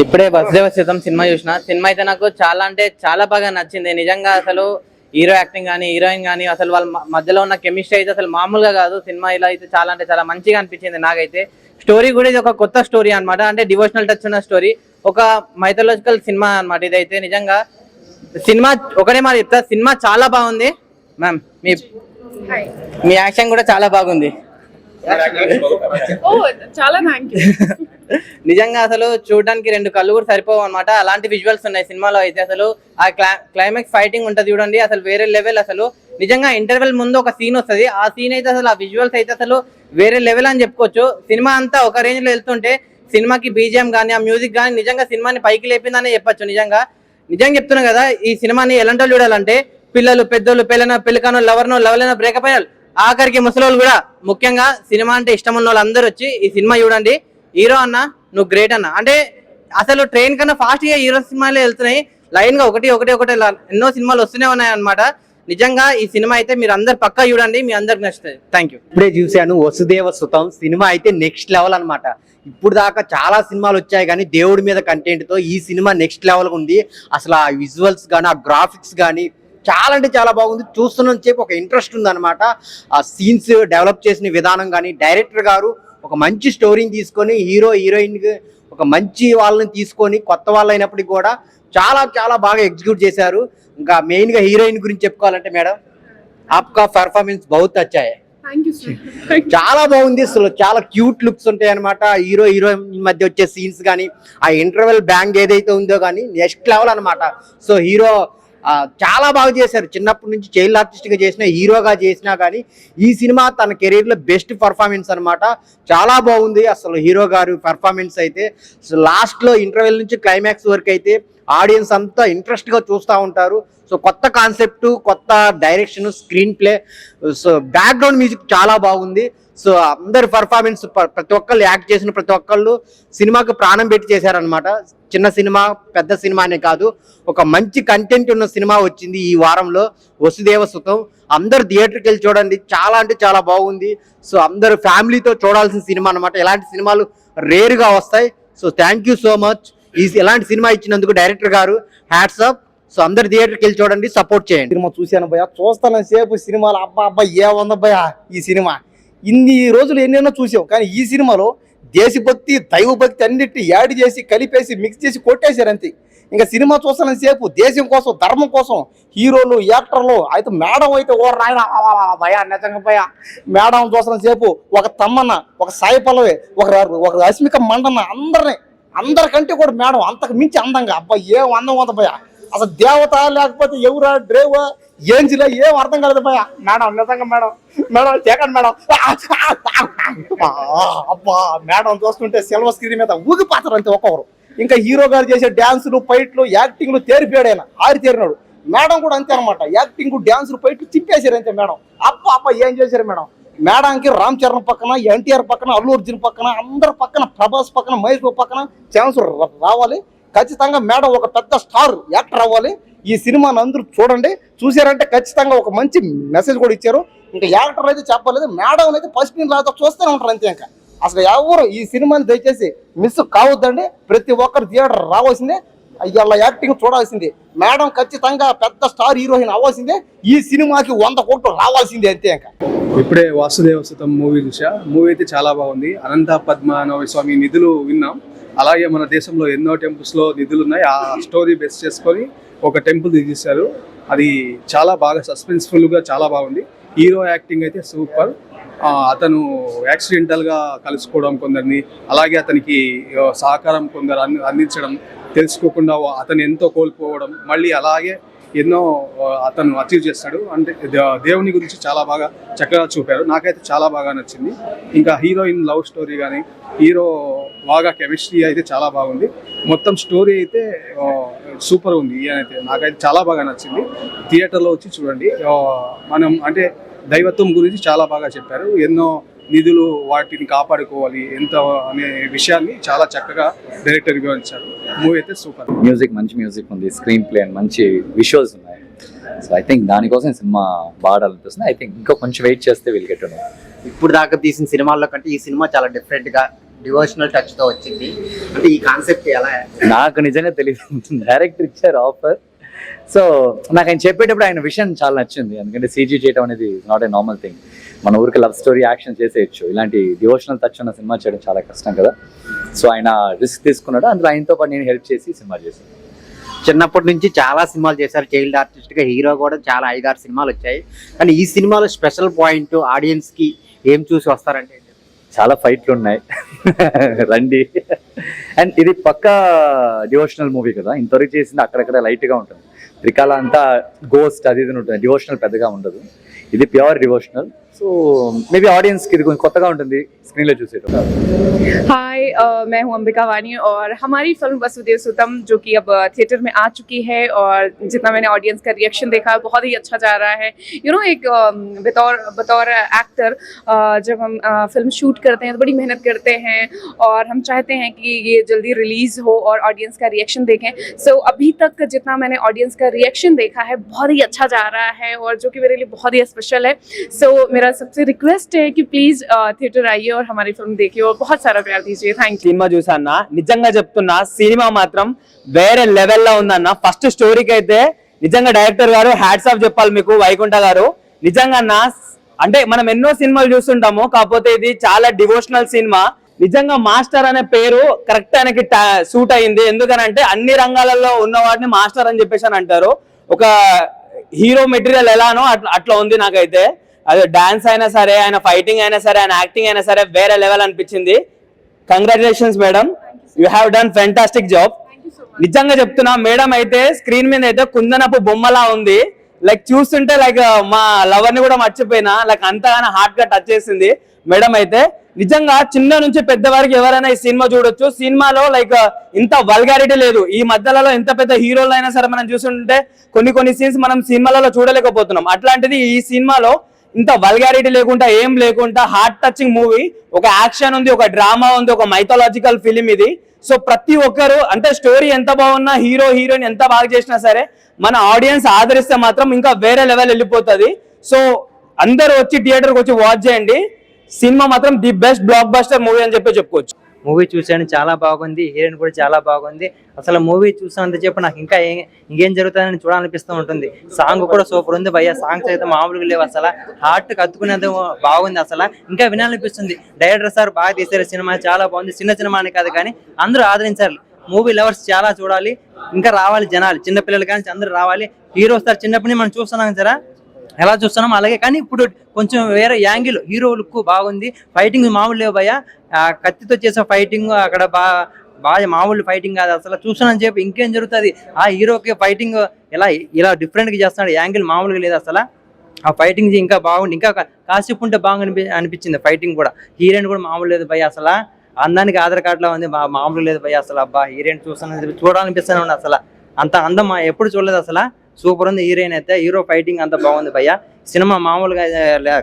ఇప్పుడే వసుదేవసుతం సినిమా చూసిన. సినిమా అయితే నాకు చాలా అంటే చాలా బాగా నచ్చింది. నిజంగా అసలు హీరో యాక్టింగ్ కానీ హీరోయిన్ కానీ అసలు వాళ్ళ మధ్యలో ఉన్న కెమిస్ట్రీ అయితే అసలు మామూలుగా కాదు. సినిమా ఇలా అయితే చాలా అంటే చాలా మంచిగా అనిపించింది నాకైతే. స్టోరీ కూడా ఇది ఒక కొత్త స్టోరీ అనమాట. అంటే డివోషనల్ టచ్ ఉన్న స్టోరీ, ఒక మైథలాజికల్ సినిమా అనమాట ఇదైతే. నిజంగా సినిమా ఒకటే మాట చెప్తా, సినిమా చాలా బాగుంది. మ్యామ్ మీ యాక్షన్ కూడా చాలా బాగుంది. చాలా థ్యాంక్ యూ. నిజంగా అసలు చూడడానికి రెండు కళ్ళు కూడా సరిపోవు అనమాట. అలాంటి విజువల్స్ ఉన్నాయి సినిమాలో అయితే. అసలు ఆ క్లైమాక్స్ ఫైటింగ్ ఉంటది చూడండి, అసలు వేరే లెవెల్. అసలు నిజంగా ఇంటర్వెల్ ముందు ఒక సీన్ వస్తుంది, ఆ సీన్ అయితే అసలు ఆ విజువల్స్ అయితే అసలు వేరే లెవెల్ అని చెప్పుకోవచ్చు. సినిమా అంతా ఒక రేంజ్ లో వెళ్తుంటే సినిమాకి బీజిఎం కానీ ఆ మ్యూజిక్ కానీ నిజంగా సినిమాని పైకి లేపిందని చెప్పొచ్చు. నిజంగా చెప్తున్నా కదా, ఈ సినిమాని ఎలాంటి వాళ్ళు చూడాలంటే పిల్లలు, పెద్దోళ్ళు, పెళ్ళికానో, లవర్లైనా, బ్రేకప్ అయిన ఆఖరికి ముసలోళ్ళు కూడా, ముఖ్యంగా సినిమా అంటే ఇష్టం ఉన్న వాళ్ళు అందరూ వచ్చి ఈ సినిమా చూడండి. హీరో అన్న నువ్వు గ్రేట్ అన్న. అంటే అసలు ట్రైన్ కన్నా ఫాస్ట్ గా హీరో సినిమాలే వెళ్తున్నాయి లైన్ గా, ఒకటి ఎన్నో సినిమాలు వస్తూనే ఉన్నాయి అనమాట. నిజంగా ఈ సినిమా అయితే మీరు అందరు పక్కా చూడండి, మీ అందరికి నచ్చుతుంది. Thank you. ఇప్పుడే చూశాను వసుదేవసుతం సినిమా అయితే నెక్స్ట్ లెవెల్ అనమాట. ఇప్పుడు దాకా చాలా సినిమాలు వచ్చాయి కానీ దేవుడి మీద కంటెంట్ తో ఈ సినిమా నెక్స్ట్ లెవెల్ ఉంది. అసలు ఆ విజువల్స్ కానీ ఆ గ్రాఫిక్స్ కానీ చాలా అంటే చాలా బాగుంది. చూస్తున్న చెప్పి ఒక ఇంట్రెస్ట్ ఉంది అనమాట. ఆ సీన్స్ డెవలప్ చేసిన విధానం కానీ, డైరెక్టర్ గారు ఒక మంచి స్టోరీని తీసుకొని హీరో హీరోయిన్ ఒక మంచి వాళ్ళని తీసుకొని కొత్త వాళ్ళు అయినప్పటికీ కూడా చాలా చాలా బాగా ఎగ్జిక్యూట్ చేశారు. ఇంకా మెయిన్ గా హీరోయిన్ గురించి చెప్పుకోవాలంటే మేడం, ఆప్కా పర్ఫార్మెన్స్ బహుత్ అచ్చా హై. చాలా బాగుంది. అసలు చాలా క్యూట్ లుక్స్ ఉంటాయి అనమాట. హీరో హీరోయిన్ మధ్య వచ్చే సీన్స్ కానీ, ఆ ఇంటర్వెల్ బ్యాంగ్ ఏదైతే ఉందో కానీ నెక్స్ట్ లెవెల్ అనమాట. సో హీరో చాలా బాగా చేశారు. చిన్నప్పటి నుంచి చైల్డ్ ఆర్టిస్ట్ గా చేసిన, హీరోగా చేసినా కానీ ఈ సినిమా తన కెరీర్ లో బెస్ట్ పర్ఫార్మెన్స్ అనమాట. చాలా బాగుంది అసలు హీరో గారు పర్ఫార్మెన్స్ అయితే. లాస్ట్ లో ఇంటర్వెల్ నుంచి క్లైమాక్స్ వరకు అయితే ఆడియన్స్ అంతా ఇంట్రెస్ట్ గా చూస్తూ ఉంటారు. సో కొత్త కాన్సెప్ట్, కొత్త direction, screen play, so background music చాలా బాగుంది. సో అందరి పర్ఫార్మెన్స్, ప్రతి ఒక్కళ్ళు యాక్ట్ చేసిన ప్రతి ఒక్కళ్ళు సినిమాకి ప్రాణం పెట్టి చేశారనమాట. చిన్న సినిమా పెద్ద సినిమా అనే కాదు, ఒక మంచి కంటెంట్ ఉన్న సినిమా వచ్చింది ఈ వారంలో, వసుదేవసుతం. అందరు థియేటర్కి వెళ్ళి చూడండి, చాలా అంటే చాలా బాగుంది. సో అందరు ఫ్యామిలీతో చూడాల్సిన సినిమా అనమాట. ఇలాంటి సినిమాలు రేరుగా వస్తాయి. So thank you so much ఇలాంటి సినిమా ఇచ్చినందుకు డైరెక్టర్ గారు, హ్యాట్స్ ఆఫ్. సో అందరు థియేటర్కి వెళ్ళి చూడండి, సపోర్ట్ చేయండి. సినిమా చూశాను భయ, చూస్తాను సేపు సినిమాలు. అబ్బా ఏముంది భయ ఈ సినిమా. ఇన్ని రోజులు ఎన్నెన్నో చూసాం కానీ ఈ సినిమాలో దేశభక్తి, దైవభక్తి అన్నిటి యాడ్ చేసి కలిపేసి మిక్స్ చేసి కొట్టేశారు అంతే. ఇంకా సినిమా చూస్తాను సేపు దేశం కోసం, ధర్మం కోసం హీరోలు, యాక్టర్లు అయితే. మేడం అయితే ఓ రాయన భయ, నిజంగా భయ. మేడం చూస్తాను సేపు ఒక తమ్మన్న, ఒక సాయి పల్లవి, ఒక రష్మిక మండన్న, అందరికంటే కూడా మేడం అంతకు మించి అందంగా. అబ్బా ఏం అందం ఉంది భయ. అసలు దేవత లేకపోతే ఎవరా డ్రైవర్ ఏంజిలా ఏం అర్థం కాలేదు భయ. మేడం నిజంగా మేడం సెకండ్ మేడం. అబ్బా మేడం చూస్తుంటే సిల్వర్ స్క్రీన్ మీద ఊగిపోతారు అంతే ఒక్కొక్కరు. ఇంకా హీరో గారు చేసే డ్యాన్సులు, ఫైట్లు, యాక్టింగ్లు తేరిపోయాడు ఆయన, ఆరితేరినాడు. మేడం కూడా అంతే అనమాట. యాక్టింగ్, డ్యాన్సులు, ఫైట్లు తిప్పేశారు అంతే మేడం. అబ్బా ఏం చేశారు మేడం. మేడంకి రామ్ చరణ్ పక్కన, ఎన్టీఆర్ పక్కన, అల్లు అర్జున్ పక్కన, అందరి పక్కన, ప్రభాస్ పక్కన, మహేష్ బాబు పక్కన ఛాన్స్ రావాలి. ఖచ్చితంగా మేడం ఒక పెద్ద స్టార్ యాక్టర్ అవ్వాలి. ఈ సినిమాని అందరూ చూడండి. చూసారంటే ఖచ్చితంగా ఒక మంచి మెసేజ్ కూడా ఇచ్చారు. ఇంకా యాక్టర్ అయితే చెప్పలేదు, మేడం అయితే ఫస్ట్ లాగా చూస్తూనే ఉంటారు అంతే. ఇంకా అసలు ఎవరు ఈ సినిమాని దయచేసి మిస్ కావద్దండి. ప్రతి ఒక్కరు థియేటర్ రావాల్సిందే, ఇలా యాక్టింగ్ చూడాల్సిందే. మేడం ఖచ్చితంగా పెద్ద స్టార్ హీరోయిన్ అవ్వాల్సిందే. ఈ సినిమాకి 100 కోట్లు రావాల్సిందే అంతే. ఇంకా ఇప్పుడే వాసుదేవసుతం మూవీ చూసా. మూవీ అయితే చాలా బాగుంది. అనంత పద్మనాభ స్వామి నిధులు విన్నాం. అలాగే మన దేశంలో ఎన్నో టెంపుల్స్లో నిధులు ఉన్నాయి. ఆ స్టోరీ బేస్ చేసుకొని ఒక టెంపుల్ తీసేశారు. అది చాలా బాగా సస్పెన్స్ఫుల్గా చాలా బాగుంది. హీరో యాక్టింగ్ అయితే సూపర్. అతను యాక్సిడెంటల్గా కలుసుకోవడం కొందరిని, అలాగే అతనికి సహకారం కొందరు అందించడం, తెలుసుకోకుండా అతను ఎంతో కోల్పోవడం, మళ్ళీ అలాగే ఎన్నో అతను అచీవ్ చేస్తాడు. అంటే దేవుని గురించి చాలా బాగా చక్కగా చూపారు. నాకైతే చాలా బాగా నచ్చింది. ఇంకా హీరోయిన్ లవ్ స్టోరీ కానీ, హీరో బాగా కెమిస్ట్రీ అయితే చాలా బాగుంది. మొత్తం స్టోరీ అయితే సూపర్ ఉంది. అయితే నాకైతే చాలా బాగా నచ్చింది. థియేటర్లో వచ్చి చూడండి. మనం అంటే దైవత్వం గురించి చాలా బాగా చెప్పారు. ఎన్నో నిధులు, వాటిని కాపాడుకోవాలి ఎంత అనే విషయాన్ని చాలా చక్కగా డైరెక్టర్ వివరించారు. మూవీ అయితే సూపర్. మ్యూజిక్, మంచి మ్యూజిక్ ఉంది, స్క్రీన్ ప్లే అండ్ మంచి విజువల్స్ ఉన్నాయి. సో ఐ థింక్ దానికోసం సినిమా బాగా అనిపిస్తుంది. ఐ థింక్ ఇంకా కొంచెం వెయిట్ చేస్తే వీల్ గెట్ టు నో. ఇప్పుడు దాకా తీసిన సినిమాల్లో కంటే ఈ సినిమా చాలా డిఫరెంట్ గా డివోషనల్ టచ్ తో వచ్చింది. అంటే ఈ కాన్సెప్ట్ ఎలా? నాకు నిజంగా తెలియదు, డైరెక్టర్ ఇచ్చారు ఆఫర్. సో నాకు ఆయన చెప్పేటప్పుడు ఆయన విషయం చాలా నచ్చింది. ఎందుకంటే సీజీ చేయడం అనేది నాట్ ఏ నార్మల్ థింగ్. మన ఊరికి లవ్ స్టోరీ యాక్షన్ చేసేయచ్చు, ఇలాంటి డివోషనల్ టచ్ ఉన్న సినిమా చేయడం చాలా కష్టం కదా. సో ఆయన రిస్క్ తీసుకున్నాడు, అందులో ఆయనతో పాటు నేను హెల్ప్ చేసి సినిమా చేశాను. చిన్నప్పటి నుంచి చాలా సినిమాలు చేశారు, చైల్డ్ ఆర్టిస్ట్ గా. హీరో కూడా చాలా 5-6 సినిమాలు వచ్చాయి. కానీ ఈ సినిమాలో స్పెషల్ పాయింట్ ఆడియన్స్ కి ఏం చూసి వస్తారంటే? చాలా ఫైట్లు ఉన్నాయి రండి. అండ్ ఇది పక్కా డివోషనల్ మూవీ కదా, ఇంతవరకు చేసింది అక్కడక్కడ లైట్గా ఉంటుంది. త్రికాల అంతా గోస్ట్ అది ఇది ఉంటుంది, డివోషనల్ పెద్దగా ఉండదు. ఇది ప్యూర్ డివోషనల్. సో మేబీ ఆడియన్స్కి ఇది కొంచెం కొత్తగా ఉంటుంది स्क्रीन चूसे। हाय, मैं हूं अंबिका वानी और हमारी फिल्म वसुदेव सुतम जो कि अब थिएटर में आ चुकी है और जितना मैंने ऑडियंस का रिएक्शन देखा बहुत ही अच्छा जा रहा है। एक बतौर एक्टर जब हम फिल्म शूट करते हैं तो बड़ी मेहनत करते हैं और हम चाहते हैं कि ये जल्दी रिलीज हो और ऑडियंस का रिएक्शन देखें। सो अभी तक जितना मैंने ऑडियंस का रिएक्शन देखा है बहुत ही अच्छा जा रहा है और जो कि मेरे लिए बहुत ही स्पेशल है। सो मेरा सबसे रिक्वेस्ट है कि प्लीज थिएटर आइए और हमारी फिल्म देखिए और बहुत सारा प्यार दीजिए। Thank you. సినిమా చూసానా, నిజంగా చెప్తున్నా సినిమా మాత్రం వేరే లెవెల్లో ఉందన్న। ఫస్ట్ స్టోరీకి అయితే నిజంగా డైరెక్టర్ గారు హ్యాట్స్ ఆఫ్ చెప్పాలి మీకు, వైకుంఠ గారు। నిజంగా అంటే మనం ఎన్నో సినిమాలు చూస్తుంటాము, కాకపోతే ఇది చాలా డివోషనల్ సినిమా। నిజంగా మాస్టర్ అనే పేరు కరెక్ట్ ఆయనకి సూట్ అయింది। ఎందుకనంటే అన్ని రంగాలలో ఉన్న వాటిని మాస్టర్ అని చెప్పేసి అని అంటారు। ఒక హీరో మెటీరియల్ ఎలానో అట్లా ఉంది నాకైతే। అదే డాన్స్ అయినా సరే, ఆయన ఫైటింగ్ అయినా సరే, ఆయన యాక్టింగ్ అయినా సరే వేరే లెవెల్ అనిపించింది। Congratulations madam, you have done fantastic job. నిజంగా చెప్తున్నా, మేడం అయితే స్క్రీన్ మీద అయితే కుందనపు బొమ్మలా ఉంది। లైక్ చూస్తుంటే లైక్ మా లవర్ ని కూడా మర్చిపోయినా, లైక్ అంతగానో హార్ట్ గా టచ్ చేసింది మేడం అయితే। నిజంగా చిన్న నుంచి పెద్ద వరకు ఎవరైనా ఈ సినిమా చూడొచ్చు। సినిమాలో లైక్ ఇంత వల్గారిటీ లేదు। ఈ మధ్యలో ఎంత పెద్ద హీరోలు అయినా సరే మనం చూస్తుంటే కొన్ని సీన్స్ మనం సినిమాలలో చూడలేకపోతున్నాం। అట్లాంటిది ఈ సినిమాలో ఇంత వల్గారిటీ లేకుండా ఏం లేకుండా హార్ట్ టచింగ్ మూవీ, ఒక యాక్షన్ ఉంది, ఒక డ్రామా ఉంది, ఒక మైథాలజికల్ ఫిలిం ఇది। సో ప్రతి ఒక్కరు అంటే స్టోరీ ఎంత బాగున్నా, హీరో హీరోయిన్ ఎంత బాగా చేసినా సరే మన ఆడియన్స్ ఆదరిస్తే మాత్రం ఇంకా వేరే లెవెల్ వెళ్ళిపోతుంది। సో అందరూ వచ్చి థియేటర్కి వచ్చి వాచ్ చేయండి। సినిమా మాత్రం the best block buster movie అని చెప్పుకోవచ్చు। మూవీ చూసాను, చాలా బాగుంది, హీరోయిన్ కూడా చాలా బాగుంది। అసలు మూవీ చూసానంత చెప్పు నాకు ఇంకా ఇంకేం జరుగుతుందని చూడాలనిపిస్తూ ఉంటుంది। సాంగ్ కూడా సూపర్ ఉంది భయ్య, సాంగ్స్ అయితే మామూలుగా లేవు, అసలు హార్ట్ కత్తుకునేది బాగుంది, అసలు ఇంకా వినాలనిపిస్తుంది। డైరెక్టర్ సార్ బాగా తీశారు, సినిమా చాలా బాగుంది। చిన్న సినిమా అని కాదు కానీ అందరూ ఆదరించాలి, మూవీ లవర్స్ చాలా చూడాలి, ఇంకా రావాలి జనాలు, చిన్నపిల్లలు కానీ అందరూ రావాలి। హీరో సార్ చిన్నప్పటి మనం చూస్తున్నాం సరే ఎలా చూస్తున్నాం అలాగే, కానీ ఇప్పుడు కొంచెం వేరే యాంగిల్, హీరో లుక్ బాగుంది, ఫైటింగ్ మామూలు లేవు భయ్య, కత్తితో చేసే ఫైటింగ్ అక్కడ బాగా మామూలు ఫైటింగ్ కాదు అసలు। చూస్తున్నాను చెప్పి ఇంకేం జరుగుతుంది, ఆ హీరోకి ఫైటింగ్ ఇలా డిఫరెంట్గా చేస్తున్నాడు, యాంగిల్ మామూలుగా లేదు అసలు। ఆ ఫైటింగ్ ఇంకా బాగుంది, ఇంకా కాసేపు ఉంటే బాగా అనిపించింది ఫైటింగ్ కూడా। హీరోయిన్ కూడా మామూలు లేదు భయ్య, అసలు అందానికి ఆధార్ కార్డులో ఉంది, మామూలు లేదు భయ్య అసలు। అబ్బా హీరోయిన్ చూడాలనిపిస్తూనే ఉంది, అసలు అంత అందం ఎప్పుడు చూడలేదు అసలు, సూపర్ ఉంది హీరోయిన్ అయితే। హీరో ఫైటింగ్ అంత బాగుంది భయ్య, సినిమా మామూలుగా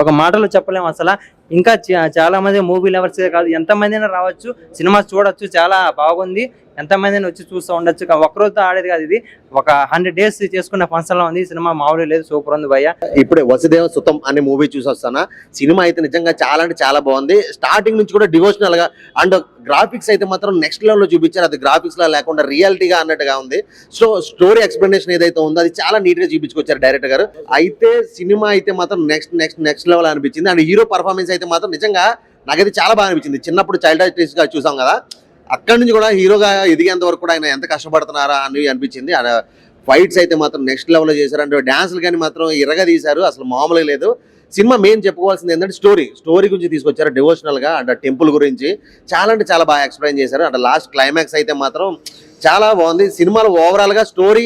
ఒక మాటలో చెప్పలేము అసలు। ఇంకా చాలా మంది మూవీ లవర్స్ కాదు, ఎంతమంది అయినా రావచ్చు, సినిమా చూడొచ్చు, చాలా బాగుంది, ఎంతమంది అయినా వచ్చి చూస్తూ ఉండొచ్చు। ఒక్కరోజుతో ఆడేది కాదు, ఇది ఒక 100 days చేసుకున్న ఫంక్షన్ లో ఉంది సినిమా, మామూలు లేదు, సూపర్ ఉంది భయ్య। ఇప్పుడే వసుదేవ సుతం అనే మూవీ చూసి వస్తానా, సినిమా అయితే నిజంగా చాలా అంటే చాలా బాగుంది। స్టార్టింగ్ నుంచి కూడా డివోషనల్ గా అండ్ గ్రాఫిక్స్ అయితే మాత్రం నెక్స్ట్ లెవెల్ లో చూపించారు, అది గ్రాఫిక్స్ లా లేకుండా రియాలిటీగా అన్నట్టుగా ఉంది। సో స్టోరీ ఎక్స్ప్లెనేషన్ ఏదైతే ఉందో అది చాలా నీట్ గా చూపించుకొచ్చారు డైరెక్టర్ గారు అయితే। సినిమా అయితే మాత్రం నెక్స్ట్ లెవెల్ అనిపించింది అండ్ హీరో పర్ఫార్మెన్స్ అయితే మాత్రం నిజంగా నాకైతే చాలా బాగా అనిపించింది। చిన్నప్పుడు చైల్డ్ ఆర్టిస్ట్ గా చూసాం కదా, అక్కడి నుంచి కూడా హీరోగా ఎదిగేంత వరకు కూడా ఆయన ఎంత కష్టపడుతున్నారా అని అనిపించింది। ఫైట్స్ అయితే మాత్రం నెక్స్ట్ లెవెల్లో చేశారు అంటే డాన్సులు కానీ మాత్రం ఇరగా తీశారు, అసలు మామూలుగా లేదు। సినిమా మెయిన్ చెప్పుకోవాల్సింది ఏంటంటే స్టోరీ గురించి తీసుకొచ్చారు, డివోషనల్ గా అంటే టెంపుల్ గురించి చాలా అంటే చాలా బాగా ఎక్స్ప్లెయిన్ చేశారు। అంటే లాస్ట్ క్లైమాక్స్ అయితే మాత్రం చాలా బాగుంది। సినిమాలో ఓవరాల్ గా స్టోరీ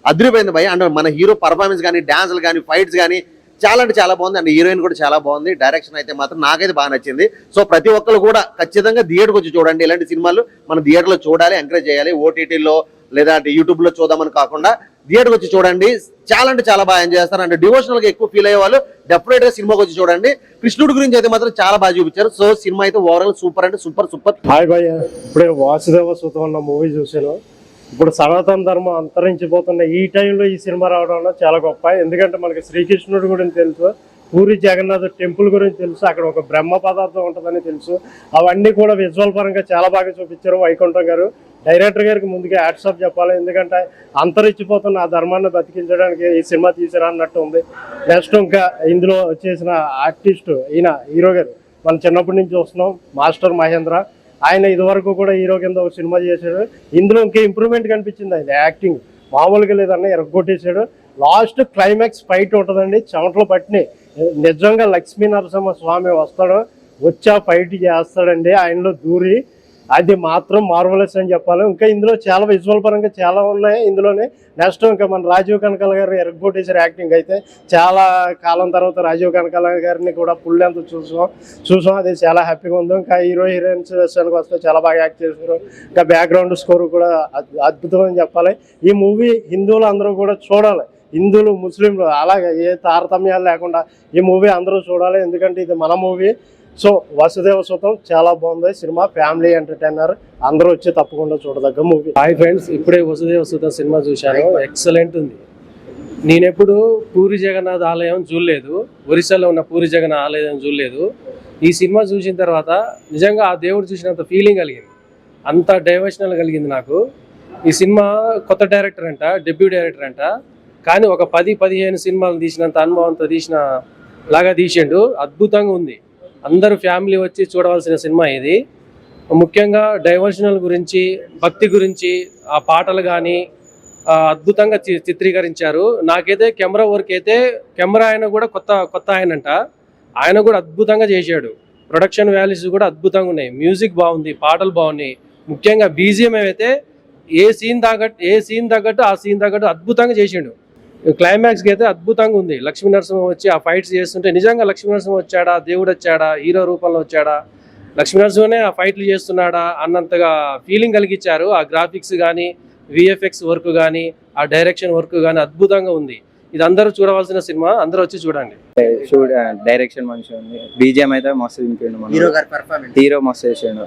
అదిరిపోయింది భయ, అంటే మన హీరో పర్ఫార్మెన్స్ కానీ, డాన్సులు కానీ, ఫైట్స్ కానీ చాలా అంటే చాలా బాగుంది అండ్ హీరోయిన్ కూడా చాలా బాగుంది। డైరెక్షన్ అయితే మాత్రం నాకైతే బాగా నచ్చింది। సో ప్రతి ఒక్కరు కూడా ఖచ్చితంగా థియేటర్కి వచ్చి చూడండి, ఇలాంటి సినిమాలు మనం థియేటర్లో చూడాలి, ఎంకరేజ్ చేయాలి। ఓటీటీలో లేదా యూట్యూబ్లో చూద్దామని కాకుండా థియేటర్కి వచ్చి చూడండి, చాలా అంటే చాలా బాగా ఎంజాయ్ చేస్తారు। అంటే డివోషనల్గా ఎక్కువ ఫీల్ అయ్యే వాళ్ళు డెఫినెట్గా సినిమాకి వచ్చి చూడండి। కృష్ణుడి గురించి అయితే మాత్రం చాలా బాగా చూపించారు। సో సినిమా అయితే ఓవరాల్ సూపర్ అంటే సూపర్। హాయ్ భయ్య, ఇప్పుడే వాసుదేవ సుతం అన్న మూవీ చూసాను। ఇప్పుడు సనాతన ధర్మం అంతరించిపోతున్న ఈ టైంలో ఈ సినిమా రావడం చాలా గొప్ప, ఎందుకంటే మనకి శ్రీకృష్ణుడు గురించి తెలుసు, పూరి జగన్నాథ్ టెంపుల్ గురించి తెలుసు, అక్కడ ఒక బ్రహ్మ పదార్థం ఉంటుందని తెలుసు. అవన్నీ కూడా విజువల్ పరంగా చాలా బాగా చూపించారు వైకుంఠం గారు. డైరెక్టర్ గారికి ముందుగా హ్యాట్సాప్ చెప్పాలి, ఎందుకంటే అంతరించిపోతున్న ఆ ధర్మాన్ని బతికించడానికి ఈ సినిమా తీసారు అన్నట్టు ఉంది. నెక్స్ట్ ఇంకా ఇందులో వచ్చేసిన ఆర్టిస్ట్ ఈయన హీరో గారు మనం చిన్నప్పటి నుంచి చూస్తున్నాం, మాస్టర్ మహేంద్ర. ఆయన ఇదివరకు కూడా హీరో కింద ఒక సినిమా చేశాడు. ఇందులో ఇంకా ఇంప్రూవ్మెంట్ కనిపించింది, ఆయన యాక్టింగ్ మామూలుగా లేదన్న ఎరగొట్టేశాడు. లాస్ట్ క్లైమాక్స్ ఫైట్ ఉంటుందండి, చెమటలు పట్టినాయి. నిజంగా లక్ష్మీ నరసింహ స్వామి వస్తాడు, వచ్చా ఫైట్ చేస్తాడండి ఆయనలో దూరి. అది మాత్రం మార్వలెస్ అని చెప్పాలి. ఇంకా ఇందులో చాలా విజువల్ పరంగా చాలా ఉన్నాయి ఇందులోనే. నెక్స్ట్ ఇంకా మన రాజీవ్ కనకాల గారు ఎరగొట్టేసారు యాక్టింగ్ అయితే. చాలా కాలం తర్వాత రాజీవ్ కనకాల గారిని కూడా ఫుల్ ఎంత చూసాం, అది చాలా హ్యాపీగా ఉంది. ఇంకా హీరో హీరోయిన్స్ విషయానికి వస్తే చాలా బాగా యాక్ట్ చేశారు. ఇంకా బ్యాక్గ్రౌండ్ స్కోర్ కూడా అద్భుతం అని చెప్పాలి. ఈ మూవీ హిందువులు అందరూ కూడా చూడాలి, హిందువులు ముస్లింలు అలాగే ఏ తారతమ్యాలు లేకుండా ఈ మూవీ అందరూ చూడాలి, ఎందుకంటే ఇది మన మూవీ. సో వసుదేవ సుతం చాలా బాగుంది సినిమా, ఫ్యామిలీ ఎంటర్టైనర్, అందరూ వచ్చి తప్పకుండా చూడదగ్గ మూవీ. హాయ్ ఫ్రెండ్స్, ఇప్పుడే వసుదేవ సుతం సినిమా చూశాను, ఎక్సలెంట్ ఉంది. నేనెప్పుడు పూరి జగన్నాథ్ ఆలయం చూడలేదు, ఒరిస్సాలో ఉన్న పూరి జగన్నాథ్ ఆలయం చూడలేదు. ఈ సినిమా చూసిన తర్వాత నిజంగా ఆ దేవుడు చూసినంత ఫీలింగ్ కలిగింది, అంత డైవర్షనల్ కలిగింది నాకు. ఈ సినిమా కొత్త డైరెక్టర్ అంట, డెబ్యూ డైరెక్టర్ అంట, కానీ ఒక 10-15 సినిమాలు తీసినంత అనుభవంతో తీసిన లాగా తీసిండు. అద్భుతంగా ఉంది, అందరూ ఫ్యామిలీ వచ్చి చూడవలసిన సినిమా ఇది. ముఖ్యంగా డైవర్షనల్ గురించి, భక్తి గురించి ఆ పాటలు కానీ అద్భుతంగా చిత్రీకరించారు. నాకైతే కెమెరా వర్క్ అయితే, కెమెరా ఆయన కూడా కొత్త ఆయనంట, ఆయన కూడా అద్భుతంగా చేశాడు. ప్రొడక్షన్ వాల్యూస్ కూడా అద్భుతంగా ఉన్నాయి, మ్యూజిక్ బాగుంది, పాటలు బాగున్నాయి. ముఖ్యంగా బీజిఎం అయితే ఏ సీన్ తగ్గట్టు ఆ సీన్ తగ్గట్టు అద్భుతంగా చేసిండు. క్లైమాక్స్కి అయితే అద్భుతంగా ఉంది. లక్ష్మీ నరసింహ వచ్చి ఆ ఫైట్స్ చేస్తుంటే నిజంగా లక్ష్మీ నరసింహ వచ్చాడా, దేవుడు వచ్చాడా, హీరో రూపంలో వచ్చాడా, లక్ష్మీ నరసింహనే ఆ ఫైట్లు చేస్తున్నాడా అన్నంతగా ఫీలింగ్ కలిగించారు. ఆ గ్రాఫిక్స్ కానీ, విఎఫ్ఎక్స్ వర్క్ కానీ, ఆ డైరెక్షన్ వర్క్ కానీ అద్భుతంగా ఉంది. ఇది అందరూ చూడవలసిన సినిమా, అందరూ వచ్చి చూడండి. డైరెక్షన్ మంచిగా ఉంది, బీజిఎం అయితే మస్తు దింపిండు, హీరో మస్తు చేసిండు,